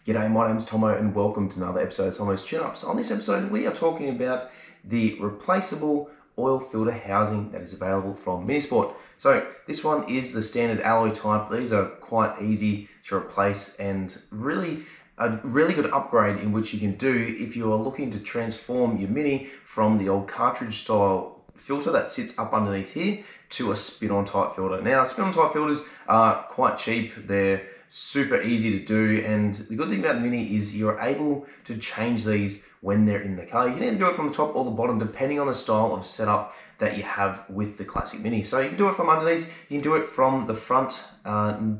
G'day, my name's Tomo and welcome to another episode of Tomo's Tune-Ups. On this episode, we are talking about the replaceable oil filter housing that is available from Minisport. So this one is the standard alloy type. These are quite easy to replace and really a really good upgrade in which you can do if you are looking to transform your Mini from the old cartridge style filter that sits up underneath here to a spin-on type filter. Now, spin-on type filters are quite cheap. They're super easy to do, and the good thing about the Mini is you're able to change these when they're in the car. You can either do it from the top or the bottom depending on the style of setup that you have with the classic Mini. So you can do it from underneath, you can do it from the front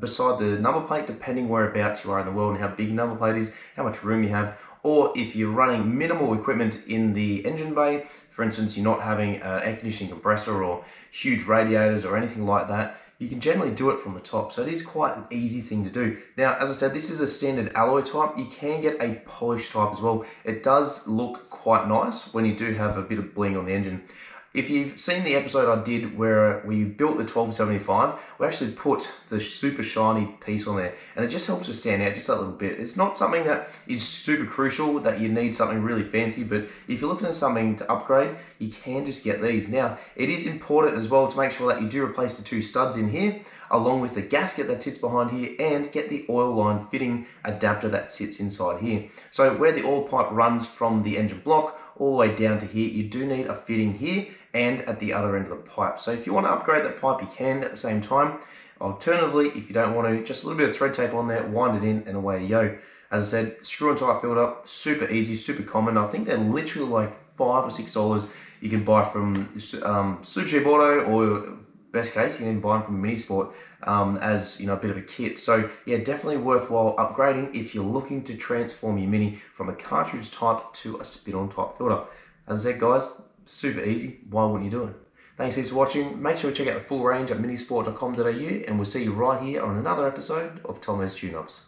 beside the number plate, depending whereabouts you are in the world and how big your number plate is, how much room you have. Or if you're running minimal equipment in the engine bay, for instance, you're not having an air conditioning compressor or huge radiators or anything like that, you can generally do it from the top. So it is quite an easy thing to do. Now, as I said, this is a standard alloy type. You can get a polished type as well. It does look quite nice when you do have a bit of bling on the engine. If you've seen the episode I did where we built the 1275, we actually put the super shiny piece on there, and it just helps to stand out just a little bit. It's not something that is super crucial that you need something really fancy, but if you're looking at something to upgrade, you can just get these. Now, it is important as well to make sure that you do replace the two studs in here, along with the gasket that sits behind here, and get the oil line fitting adapter that sits inside here. So where the oil pipe runs from the engine block all the way down to here, you do need a fitting here and at the other end of the pipe. So if you want to upgrade that pipe, you can at the same time. Alternatively, if you don't want to, just a little bit of thread tape on there, wind it in, and away you go. As I said, screw and type filter, super easy, super common. I think they're literally like $5 or $6 you can buy from Super Cheap Auto, or best case, you can buy them from Minisport as a bit of a kit. So yeah, definitely worthwhile upgrading if you're looking to transform your Mini from a cartridge type to a spin-on type filter. As I said, guys, super easy. Why wouldn't you do it? Thanks for watching. Make sure to check out the full range at minisport.com.au, and we'll see you right here on another episode of Tomo's Tune-Ups.